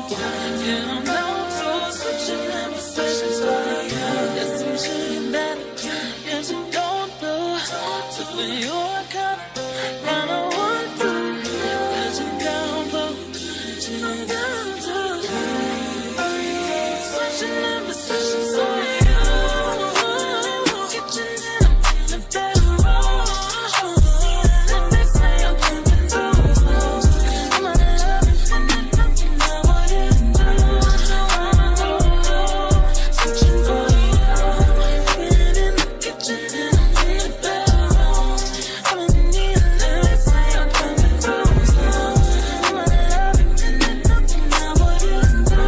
Yeah, I'm down to switching in positions for you. There's some shit that you should go through. So for you, I kinda want to let you down, but I'm down to switching in positions for you. Kitchen in a bedroom. Let me say I'm coming through. I'm out of love and there's nothing I wouldn't do. Switching for you. Get in the kitchen in a bedroom. I'm in need of let me say I'm coming through. I'm out of love and there's nothing I wouldn't do.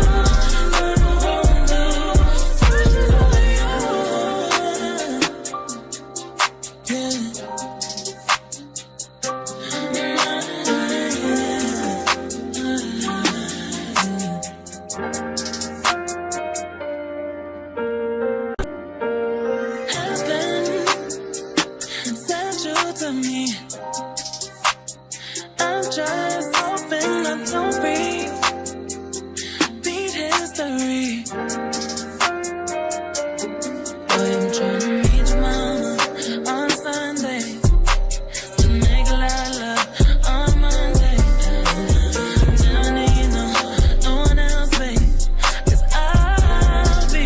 Switching for you. Has been central to me. I'm just hoping I don't beat history. Boy, I'm trying to reach mama on Sunday to make a lot of love on Monday. Never need no one else, babe, 'cause I'll be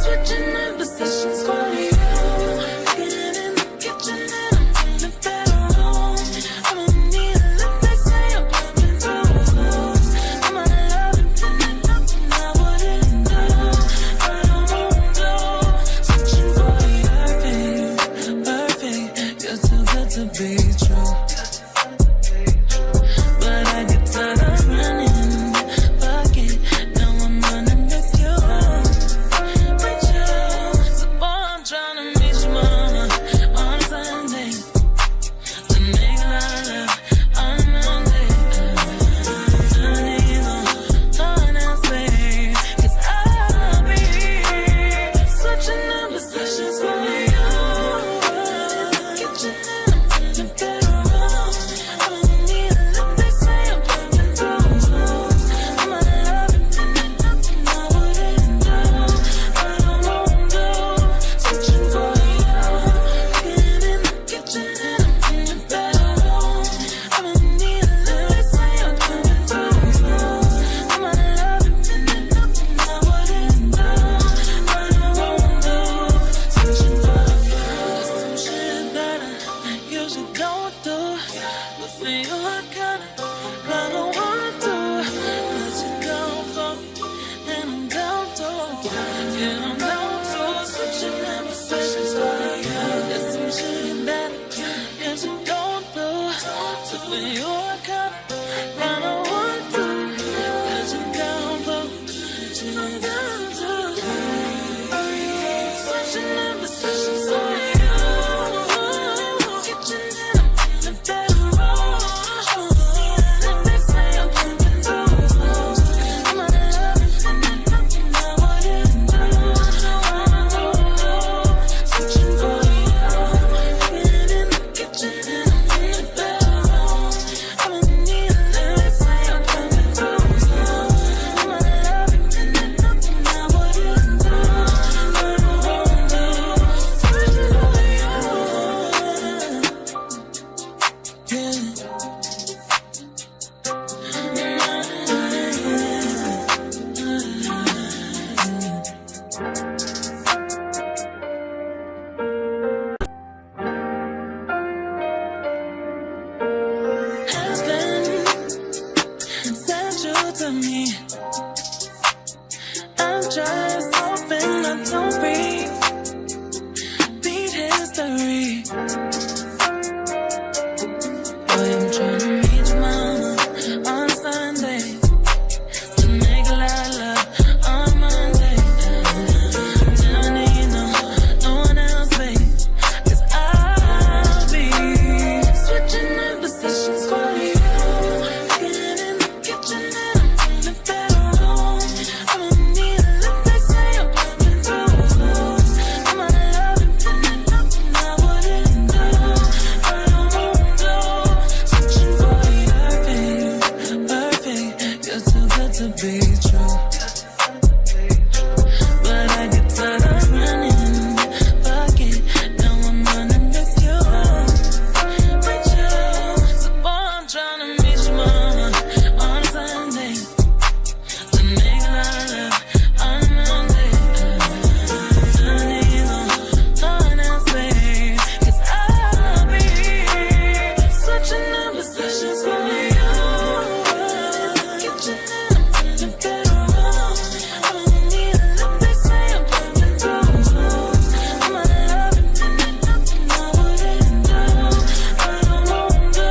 switching in positions for you. Get in the kitchen and I'm in the bedroom. I'm in need of love, they say I'm coming through. I'm out of love and there's nothing I wouldn't do. I won't do. Switching for you. Perfect, you're too good to be true. But I get tired of running. Fuck it, now I'm running with you. With you. So boy, I'm trying to meet you, mama, on Sunday to make a lot of love on Monday. I need no one else, babe, 'cause I'll be switching in positions for you. Kitchen in the bedroom. I'm in need of love, they say I'm coming through. I'm out of love and there's nothing I wouldn't do. I won't do. Switching for you. Get in the kitchen and I'm in the bedroom. I'm in need of love, they say I'm coming through. I'm out of love and there's nothing I wouldn't do. I won't do. Switching for you. There's some shit that I usually don't do, but for you I kinda want to let you go for me, and I'm down to. Yeah, I'm down to switching in positions for you. There's some shit that I usually don't do, so for you I kinda want to let you go for me, and I'm down to switching in positions for you. Kitchen in the bedroom. Let me say I'm coming through. I'm out of love and there's nothing I wouldn't do. Switching for you. Get in the kitchen and I'm in the bedroom. I'm in need of love, they say I'm coming through. I'm out of love and there's nothing I wouldn't do. Switching for you. Has been central to me. I'm just hoping I don't beat history. Boy, I'm trying to reach mama on Sunday to make a lot of love on Monday. Never need no one else, babe, 'cause I'll be switching in positions for you. Get in the kitchen and I'm in the bedroom. I'm in need of love, they say I'm coming through. I'm out of love and there's nothing I would to be true. But I get tired of running. Fuck it, now I'm running with you. With you. So boy, I'm trying to meet your mama on Sunday. To make love on Monday. I need no one else, babe. 'Cause I'll be switching up positions for you. Kitchen in the bedroom. I don't need a lip, they say I'm coming through. I'm out of love and there's nothing I wouldn't do. I don't want to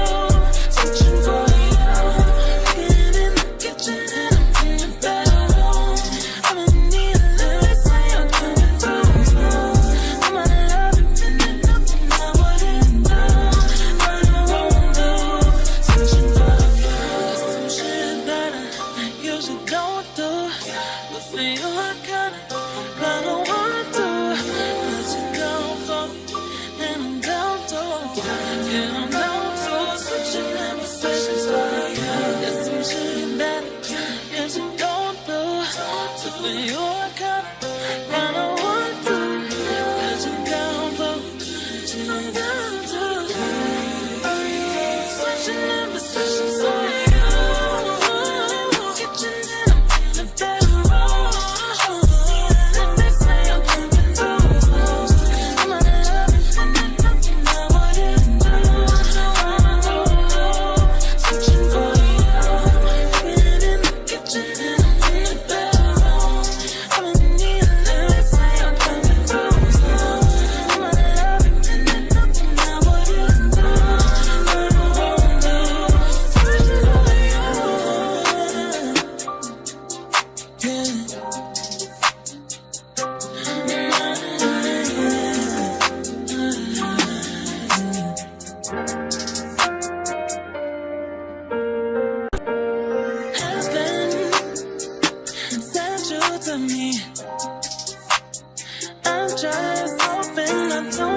switching for you. Get in the kitchen and I'm in the bedroom. I don't need a lip, they say I'm coming through. I'm out of love and there's nothing I wouldn't do. I don't want to switching for you. There's some shit that I usually don't do, but for you I kinda want to let you go for me, and I'm down to, yeah, I'm down to switching up positions for you. There's some shit that I usually don't do, so for you I kinda want to let you go for me, and I'm down to switching up positions for you. Kitchen in the bedroom. Let me say I'm coming through. I'm out of love and there's nothing I wouldn't do. Switching for you. Get in the kitchen and I'm in the bedroom. I don't need a let me say I'm coming through. I'm out of love and there's nothing I wouldn't do. Switching for you. Heaven sent you to me. I'm just hoping I don't